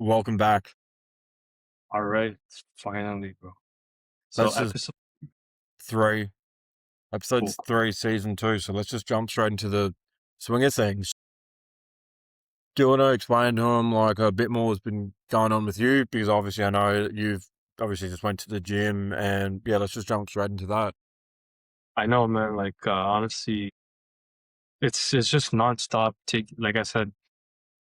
Welcome back. All right, finally, bro. So This is episode three, cool. episodes 3, season 2. So let's just jump straight into the swing of things. Do you want to explain to him like a bit more has been going on with you? Because obviously I know that you've obviously just went to the gym, and yeah, let's just jump straight into that. I know, man. Honestly, it's just nonstop. Like I said,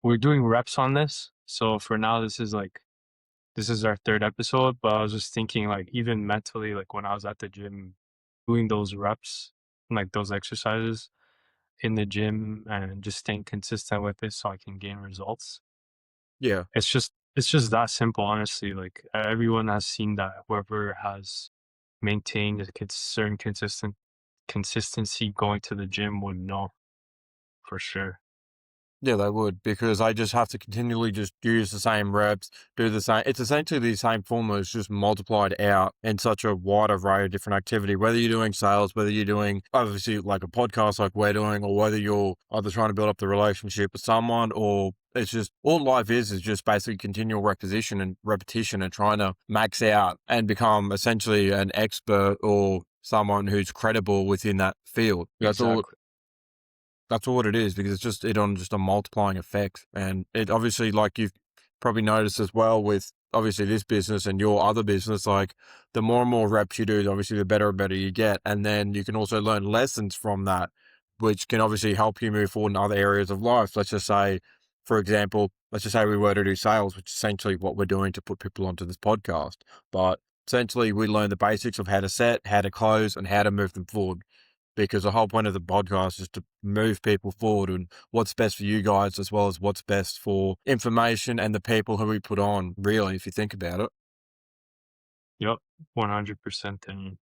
we're doing reps on this. So for now, this is our third episode. But I was just thinking, like, even mentally, like when I was at the gym, doing those reps, like those exercises in the gym, and just staying consistent with it, so I can gain results. Yeah. It's just that simple, honestly. Like everyone has seen that. Whoever has maintained a certain consistency going to the gym would know for sure. Yeah, they would, because I just have to continually just use the same reps, do the same. It's essentially the same formula, it's just multiplied out in such a wide array of different activity. Whether you're doing sales, whether you're doing obviously like a podcast like we're doing, or whether you're either trying to build up the relationship with someone, or it's just all life is just basically continual repetition and trying to max out and become essentially an expert or someone who's credible within that field. Exactly. That's all it is, because it's just on just a multiplying effect. And it obviously, like you've probably noticed as well with obviously this business and your other business, like the more and more reps you do, obviously the better and better you get. And then you can also learn lessons from that, which can obviously help you move forward in other areas of life. Let's just say, for example, let's just say we were to do sales, which is essentially what we're doing to put people onto this podcast. But essentially we learn the basics of how to set, how to close, and how to move them forward, because the whole point of the podcast is to move people forward and what's best for you guys, as well as what's best for information and the people who we put on, really, if you think about it. Yep. 100%. And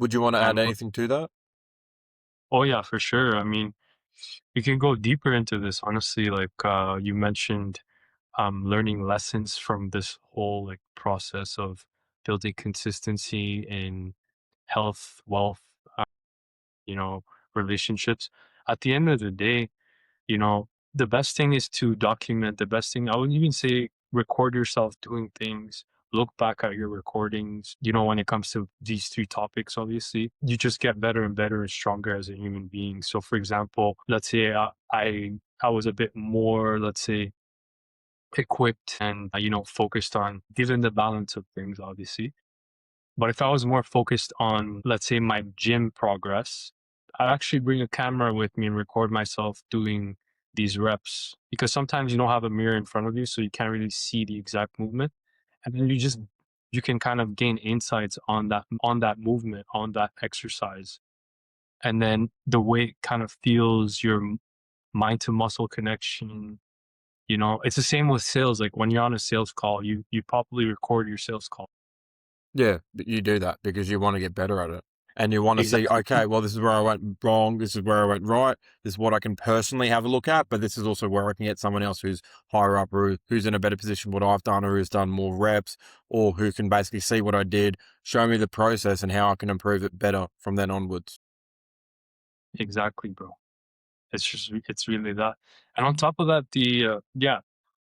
Would you want to add and anything to that? oh yeah, for sure. I mean, you can go deeper into this, honestly. Like you mentioned, learning lessons from this whole like process of building consistency in health, wealth, you know, relationships. At the end of the day, you know, the best thing is to document. The best thing, I would even say, record yourself doing things, look back at your recordings. When it comes to these three topics, obviously you just get better and better and stronger as a human being. So for example, let's say I was a bit more, let's say, equipped and focused on, given the balance of things, obviously. But if I was more focused on, let's say, my gym progress, I'd actually bring a camera with me and record myself doing these reps, because sometimes you don't have a mirror in front of you, so you can't really see the exact movement. And then you can kind of gain insights on that movement, on that exercise. And then the way it kind of feels, your mind to muscle connection. It's the same with sales. Like when you're on a sales call, you probably record your sales call. Yeah, but you do that because you want to get better at it. And you want to see, Exactly. okay, well, this is where I went wrong. This is where I went right. This is what I can personally have a look at. But this is also where I can get someone else who's higher up, or who's in a better position what I've done, or who's done more reps, or who can basically see what I did, show me the process and how I can improve it better from then onwards. Exactly, bro. It's really that. And on top of that, yeah,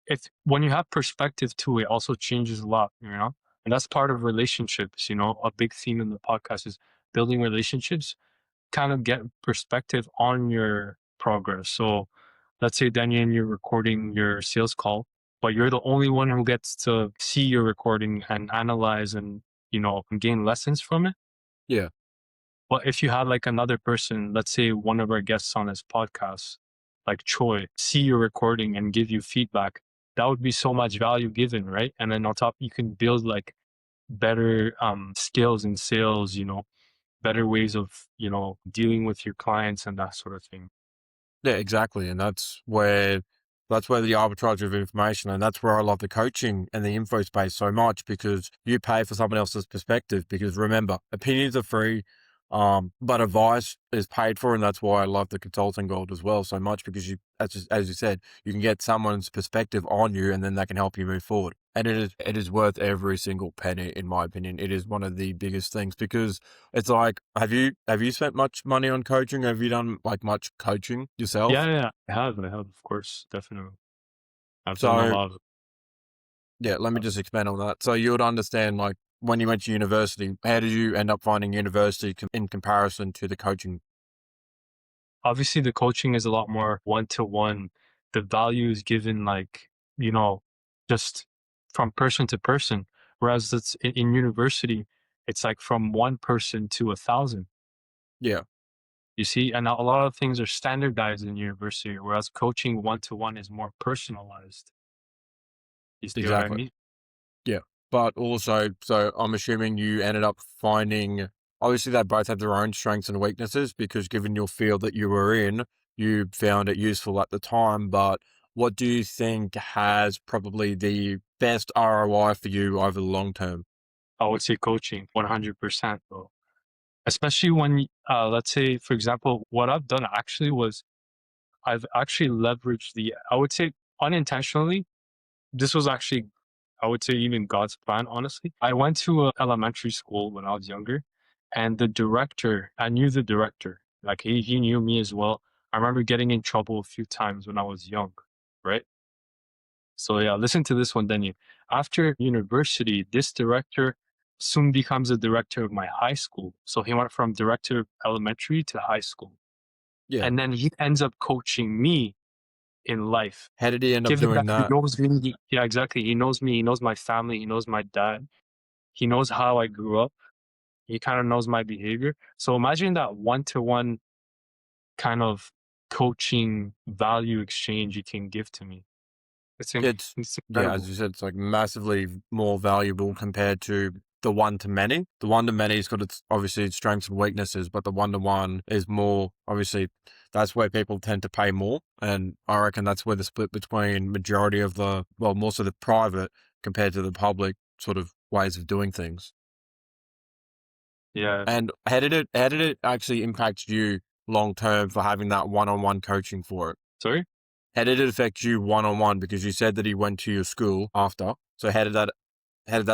it's when you have perspective too, it also changes a lot. And that's part of relationships. A big theme in the podcast is building relationships, kind of get perspective on your progress. So let's say, Denyin, you're recording your sales call, but you're the only one who gets to see your recording and analyze and, gain lessons from it. Yeah. But if you had like another person, let's say one of our guests on this podcast, like Troy, see your recording and give you feedback, that would be so much value given, right? And then on top, you can build like better skills in sales, better ways of, dealing with your clients and that sort of thing. Yeah, exactly. And that's where the arbitrage of information, and that's where I love the coaching and the info space so much, because you pay for someone else's perspective. Because remember, opinions are free, but advice is paid for, and that's why I love the consulting world as well so much, because as you said, you can get someone's perspective on you, and then that can help you move forward. And it is worth every single penny, in my opinion. It is one of the biggest things, because it's like, have you spent much money on coaching? Have you done like much coaching Yeah, yourself? yeah, I have, of course, definitely. I've done a So lot of it. Yeah, let me just expand on that. So you would understand, like, when you went to university, how did you end up finding university in comparison to the coaching? Obviously, the coaching is a lot more one to one. The value is given like, you know, just from person to person. Whereas it's in university, it's like from one person to 1,000. Yeah, You see, and a lot of things are standardized in university, whereas coaching one to one is more personalized. You see what I exactly. mean? Yeah. But also, so I'm assuming you ended up finding, obviously, they both have their own strengths and weaknesses because given your field that you were in, you found it useful at the time. But what do you think has probably the best ROI for you over the long term? I would say coaching 100%, though. Especially when, let's say, for example, what I've done actually was I've actually leveraged I would say unintentionally, this was actually, I would say, even God's plan, honestly. I went to a elementary school when I was younger, and I knew the director. Like he knew me as well. I remember getting in trouble a few times when I was young, right? So yeah, listen to this one, Denyin. After university, this director soon becomes the director of my high school. So he went from director of elementary to high school. Yeah. And then he ends up coaching me in life. How did he end up Given doing that he that? knows me, yeah, exactly. He knows me, he knows my family, he knows my dad, he knows how I grew up, he kind of knows my behavior. So imagine that one to one kind of coaching value exchange you can give to me. It's It's yeah, as incredible. you said, it's like massively more valuable compared to the one to many. The one to many's got its obviously its strengths and weaknesses, but the one to one is more obviously that's where people tend to pay more. And I reckon that's where the split between majority of the well, more so the private compared to the public sort of ways of doing things. Yeah. And how did it actually impact you long term for having that one on one coaching for it? Sorry? How did it affect you one on one? Because you said that he went to your school after. So how did that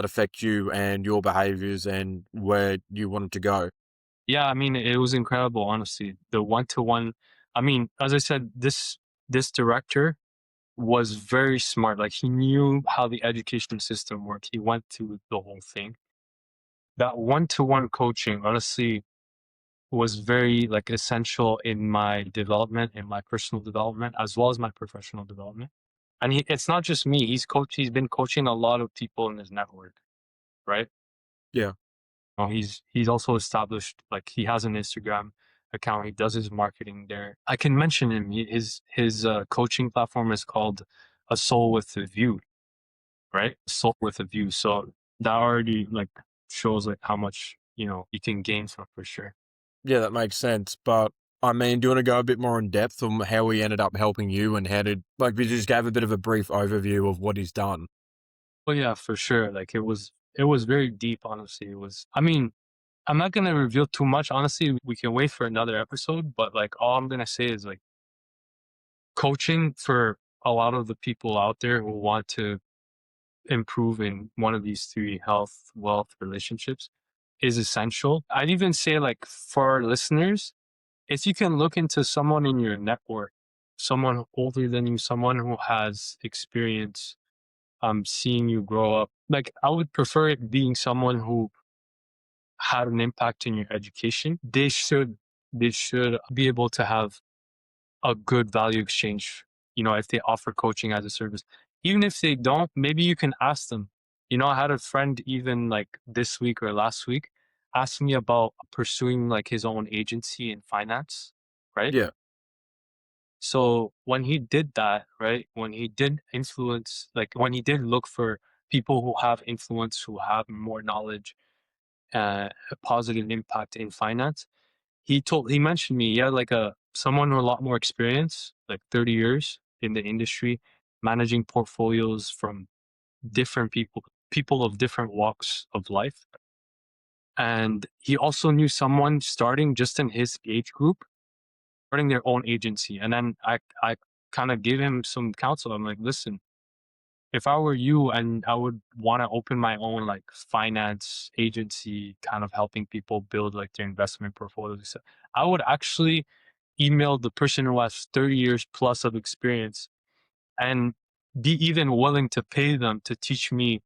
affect you and your behaviors and where you wanted to go? Yeah, I mean, it was incredible, honestly. The one to one, I mean, as I said, this director was very smart. Like he knew how the education system worked. He went through the whole thing. That one to one coaching, honestly, was very like essential in my development, in my personal development, as well as my professional development. And it's not just me. He's been coaching a lot of people in his network, right? Yeah. He's also established like he has an Instagram account. He does his marketing there. I can mention him. His coaching platform is called A Soul with a View, right? Soul with a View. So that already like shows like how much you can gain from for sure. Yeah, that makes sense. But I mean, do you want to go a bit more in depth on how he ended up helping you and how did like we just gave a bit of a brief overview of what he's done? Oh yeah, for sure. Like it was very deep. Honestly, it was. I mean, I'm not gonna reveal too much. Honestly, we can wait for another episode. But like all I'm gonna say is like coaching for a lot of the people out there who want to improve in one of these three: health, wealth, relationships, is essential. I'd even say like for our listeners, if you can look into someone in your network, someone older than you, someone who has experience seeing you grow up. Like I would prefer it being someone who had an impact in your education. They should be able to have a good value exchange, if they offer coaching as a service. Even if they don't, maybe you can ask them. I had a friend even like this week or last week ask me about pursuing like his own agency in finance, right? Yeah. So when he did that, right, when he did influence, like when he did look for people who have influence, who have more knowledge, a positive impact in finance, he mentioned me, yeah, like someone with a lot more experience, like 30 years in the industry, managing portfolios from different people of different walks of life. And he also knew someone starting just in his age group, starting their own agency. And then I kind of gave him some counsel. I'm like, listen, if I were you and I would want to open my own like finance agency, kind of helping people build like their investment portfolios, so I would actually email the person who has 30 years plus of experience. And be even willing to pay them to teach me,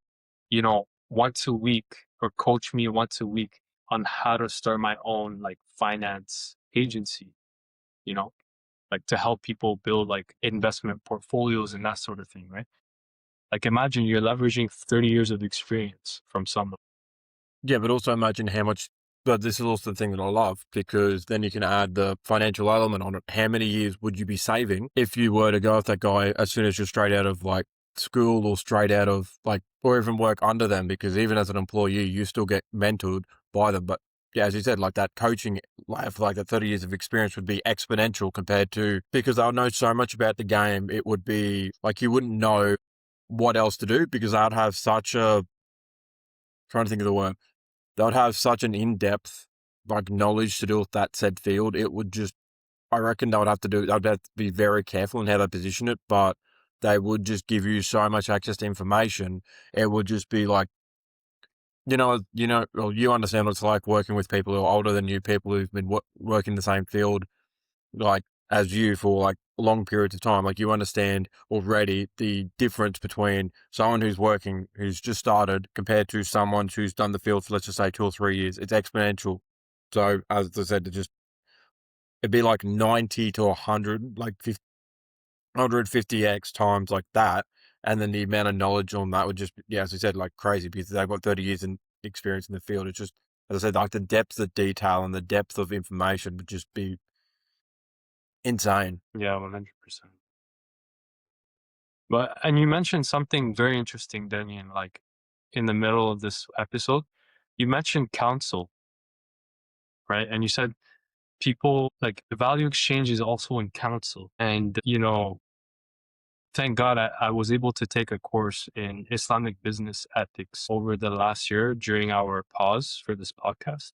once a week or coach me once a week on how to start my own like finance agency, you know, like to help people build like investment portfolios and that sort of thing, right? Like imagine you're leveraging 30 years of experience from someone. Yeah, but also imagine how much. But this is also the thing that I love, because then you can add the financial element on it. How many years would you be saving if you were to go with that guy as soon as you're straight out of like school, or straight out of like, or even work under them? Because even as an employee, you still get mentored by them. But yeah, as you said, like that coaching, like for like that 30 years of experience would be exponential compared to, because they'll know so much about the game. It would be like you wouldn't know what else to do, because I'd have such a, trying to think of the word, they would have such an in-depth like knowledge to do with that said field. It would just, I reckon they would have to do, they'd have to be very careful in how they position it, but they would just give you so much access to information. It would just be like, well, you understand what it's like working with people who are older than you, people who've been working the same field like as you for like long periods of time. Like you understand already the difference between someone who's working, who's just started, compared to someone who's done the field for, let's just say, 2 or 3 years. It's exponential. So as I said, it'd be like 90 to 100, like 50, 150x times like that. And then the amount of knowledge on that would just, yeah, as I said, like crazy, because they've got 30 years in experience in the field. It's just, as I said, like the depth of detail and the depth of information would just be insane. Yeah, 100%. But and you mentioned something very interesting, Denyin, like in the middle of this episode. You mentioned counsel, right? And you said people like the value exchange is also in counsel. And thank God I was able to take a course in Islamic business ethics over the last year during our pause for this podcast.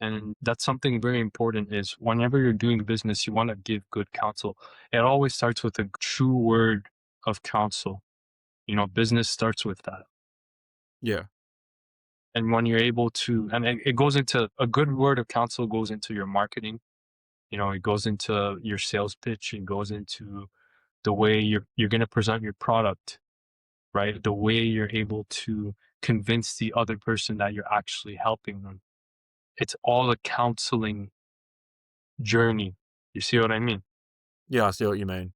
And that's something very important is whenever you're doing business, you want to give good counsel. It always starts with a true word of counsel. Business starts with that. Yeah. And when you're able to, and it goes into a good word of counsel goes into your marketing, it goes into your sales pitch, it goes into the way you're going to present your product, right? The way you're able to convince the other person that you're actually helping them. It's all a counseling journey. You see what I mean? Yeah, I see what you mean.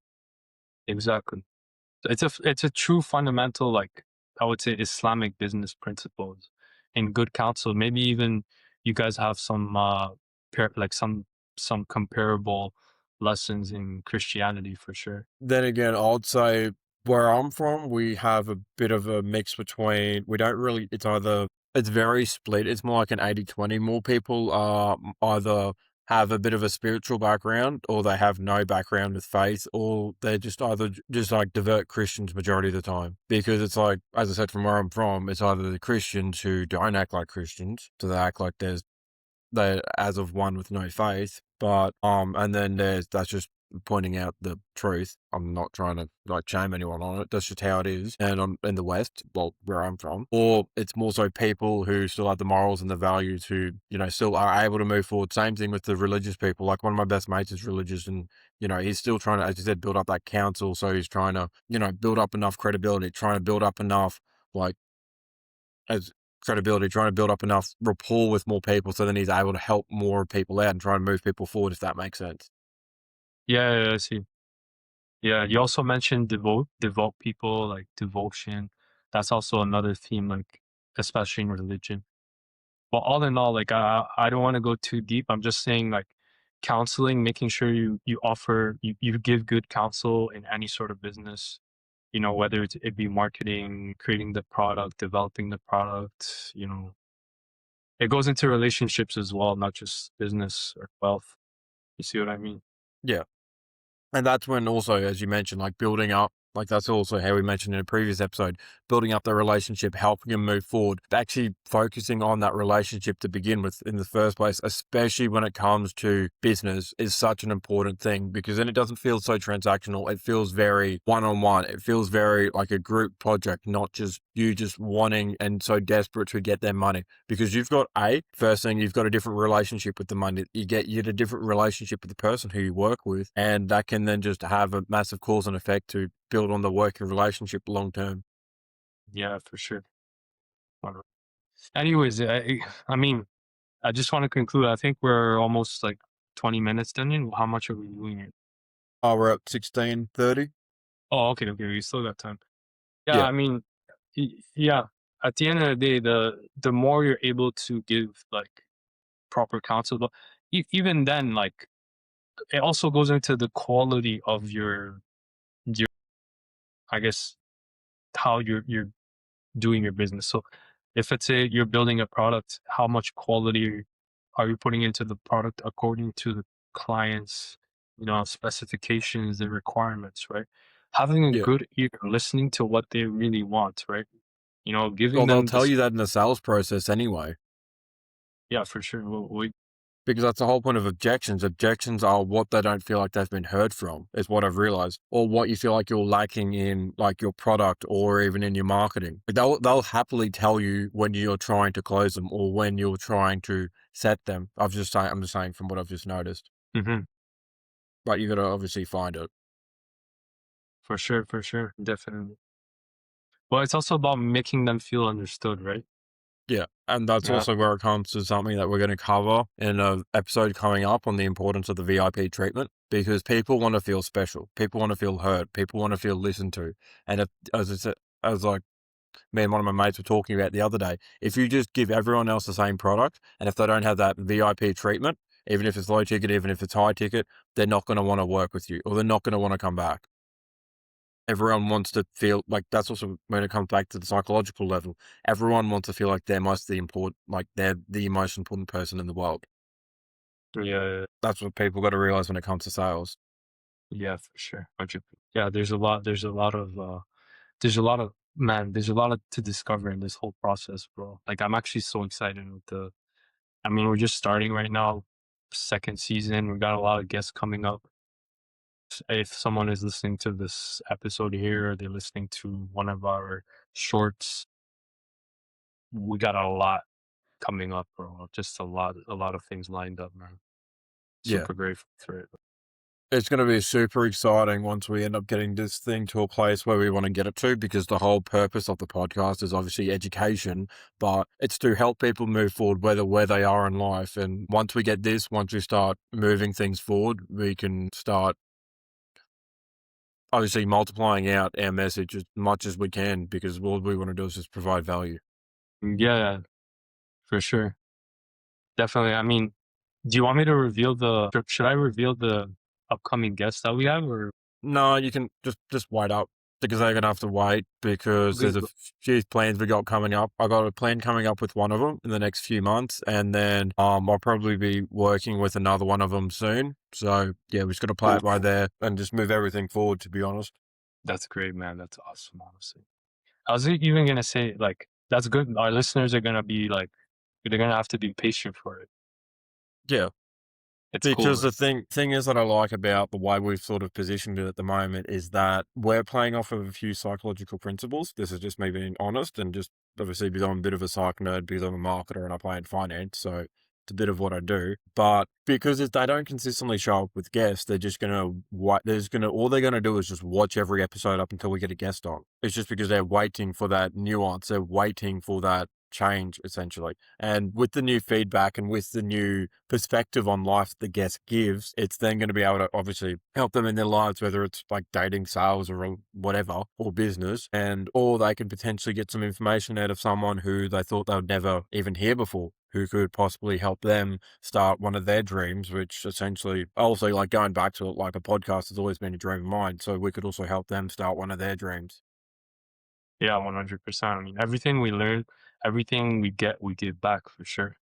Exactly. It's a true fundamental, like I would say, Islamic business principles and good counsel. Maybe even you guys have some like some comparable lessons in Christianity for sure. Then again, I'd say where I'm from, we have a bit of a mix between, we don't really, it's very split. It's more like an 80-20. More people either have a bit of a spiritual background, or they have no background with faith, or they're just either just like divert Christians majority of the time. Because it's like, as I said, from where I'm from, it's either the Christians who don't act like Christians, so they act like they as of one with no faith. But and then that's just pointing out the truth. I'm not trying to like shame anyone on it. That's just how it is. And in the West, well, where I'm from, or it's more so people who still have the morals and the values, who still are able to move forward. Same thing with the religious people. Like one of my best mates is religious, and he's still trying to, as you said, build up that counsel. So he's trying to build up enough credibility, trying to build up enough like as credibility, trying to build up enough rapport with more people, so then he's able to help more people out and try and move people forward, if that makes sense. Yeah, I see. Yeah, you also mentioned devote people, like devotion. That's also another theme, like especially in religion. But all in all, like I don't want to go too deep. I'm just saying like counseling, making sure you offer you give good counsel in any sort of business. Whether it be marketing, creating the product, developing the product. It goes into relationships as well, not just business or wealth. You see what I mean? Yeah. And that's when also, as you mentioned, like building up, like that's also how we mentioned in a previous episode, building up the relationship, helping them move forward, actually focusing on that relationship to begin with in the first place, especially when it comes to business, is such an important thing, because then it doesn't feel so transactional. It feels very one-on-one. It feels very like a group project, not just you just wanting and so desperate to get their money, because you've got first thing, you've got a different relationship with the money. You get a different relationship with the person who you work with, and that can then just have a massive cause and effect to build on the working relationship long term. Yeah, for sure. Anyways, I mean, I just want to conclude. I think we're almost like 20 minutes done. How much are we doing it? Oh, we're at 16:30. Oh, okay, okay. We still got time. Yeah, Yeah. I mean, yeah. At the end of the day, the more you're able to give like proper counsel, but even then, like it also goes into the quality of your I guess how you're doing your business. So if it's a you're building a product, how much quality are you putting into the product according to the client's, specifications and requirements, right? Having a Yeah. good ear, listening to what they really want, right? Giving Well, they'll them tell this. you that in the sales process anyway. Yeah, for sure. Because that's the whole point of objections. Objections are what they don't feel like they've been heard from, is what I've realized, or what you feel like you're lacking in, like your product or even in your marketing. They'll happily tell you when you're trying to close them or when you're trying to set them. I'm just saying from what I've just noticed. Mhm. But you got to obviously find it. For sure, definitely. Well, it's also about making them feel understood, right? Yeah, and that's Yeah. also where it comes to something that we're going to cover in an episode coming up on the importance of the VIP treatment, because people want to feel special, people want to feel heard, people want to feel listened to, and if, as I said, as like me and one of my mates were talking about the other day, if you just give everyone else the same product, and if they don't have that VIP treatment, even if it's low ticket, even if it's high ticket, they're not going to want to work with you, or they're not going to want to come back. Everyone wants to feel like that's also when it comes back to the psychological level. Everyone wants to feel like they're the most important person in the world. Yeah, yeah, That's what people got to realize when it comes to sales. yeah, for sure. 100. Yeah, there's a lot of to discover in this whole process, bro. Like I'm actually so excited with I mean, we're just starting right now, second season. We got a lot of guests coming up. If someone is listening to this episode here, or they're listening to one of our shorts, we got a lot coming up, bro. Just a lot of things lined up, man. Yeah. Super grateful for it. It's going to be super exciting once we end up getting this thing to a place where we want to get it to, because the whole purpose of the podcast is obviously education, but it's to help people move forward, where they are in life. And once we start moving things forward, we can start obviously multiplying out our message as much as we can, because all we want to do is just provide value. Yeah, for sure. Definitely. I mean, do you want me to reveal should I reveal the upcoming guests that we have, or? No, you can just wait up, because they're gonna have to wait, because Okay, there's a few plans we got coming up. I got a plan coming up with one of them in the next few months, and then I'll probably be working with another one of them soon. So yeah, we just got to play cool. it by there and just move everything forward. To be honest, That's great, man. That's awesome, honestly. I was even gonna say, like, that's good. Our listeners are gonna be like, they're gonna have to be patient for it. yeah. It's cool, Because man. the thing is that I like about the way we've sort of positioned it at the moment is that we're playing off of a few psychological principles. This is just me being honest, and just obviously because I'm a bit of a psych nerd, because I'm a marketer and I play in finance, so it's a bit of what I do. But because if they don't consistently show up with guests, they're just gonna what there's gonna all they're gonna do is just watch every episode up until we get a guest on. It's just because they're waiting for that nuance, they're waiting for that change essentially. And with the new feedback and with the new perspective on life that the guest gives, it's then going to be able to obviously help them in their lives, whether it's like dating, sales, or whatever, or business. And or they can potentially get some information out of someone who they thought they would never even hear before, who could possibly help them start one of their dreams, which essentially also, like, going back to it, like, a podcast has always been a dream of mine, so we could also help them start one of their dreams. Yeah, 100%. I mean, everything we learn, everything we get, we give back for sure.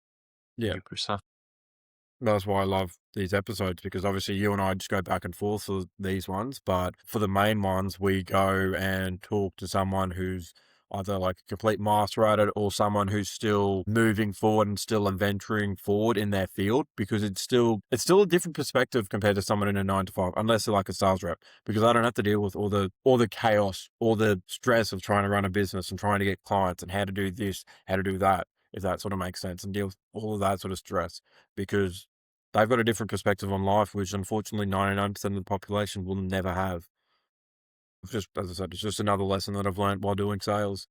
Yeah. 100%. That's why I love these episodes, because obviously you and I just go back and forth for these ones, but for the main ones, we go and talk to someone who's either like a complete master at it, or someone who's still moving forward and still adventuring forward in their field, because it's still a different perspective compared to someone in a 9 to 5, unless they're like a sales rep, because I don't have to deal with all the chaos, all the stress of trying to run a business and trying to get clients and how to do this, how to do that, if that sort of makes sense, and deal with all of that sort of stress, because they've got a different perspective on life, which unfortunately 99% of the population will never have. It's just, as I said, it's just another lesson that I've learned while doing sales.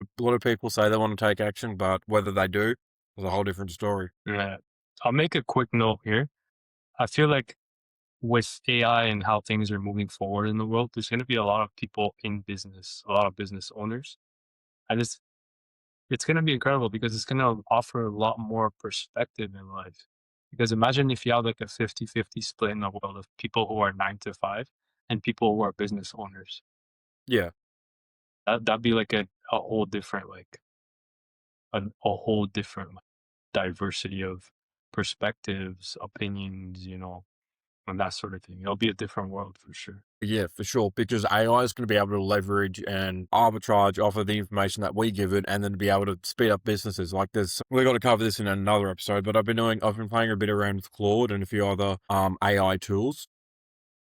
A lot of people say they want to take action, but whether they do is a whole different story. Yeah. I'll make a quick note here. I feel like with AI and how things are moving forward in the world, there's going to be a lot of people in business, a lot of business owners. And it's going to be incredible because it's going to offer a lot more perspective in life. Because imagine if you have like a 50-50 split in the world of people who are 9 to 5 and people who are business owners. Yeah, That'd be like a whole different, like a whole different like, diversity of perspectives, opinions, and that sort of thing. It'll be a different world for sure. yeah, for sure. Because AI is going to be able to leverage and arbitrage off of the information that we give it, and then to be able to speed up businesses. Like this, we got to cover this in another episode. But I've been playing a bit around with Claude and a few other AI tools.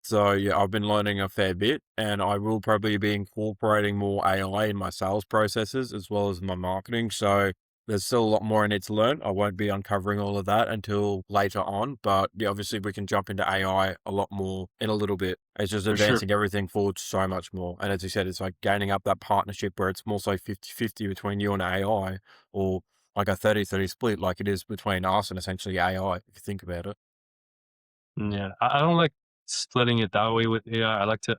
So yeah, I've been learning a fair bit, and I will probably be incorporating more AI in my sales processes as well as my marketing. So there's still a lot more I need to learn. I won't be uncovering all of that until later on, but yeah, obviously we can jump into AI a lot more in a little bit. It's just For sure. advancing everything forward so much more. And as you said, it's like gaining up that partnership where it's more so 50-50 between you and AI, or like a 30-30 split like it is between us and essentially AI, if you think about it. Yeah. I don't like splitting it that way with AI. I like to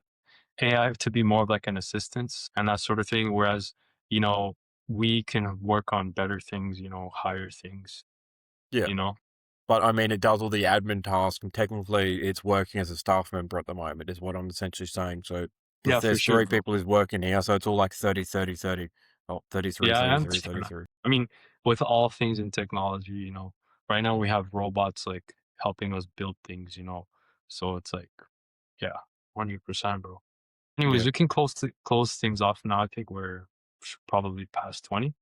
AI to be more of like an assistance and that sort of thing. Whereas, you know, we can work on better things, higher things, Yeah. you know? But I mean, it does all the admin tasks, and technically it's working as a staff member at the moment, is what I'm essentially saying. So Yeah, for there's sure, three bro. people who's working here, so it's all like 30-30-30. Oh, 33, Yeah, I 33, understand that. 33. I mean, with all things in technology, right now we have robots like helping us build things, so it's like, yeah, 100%, bro. Anyways, Yeah. we can close things off now. I think we're probably past 20.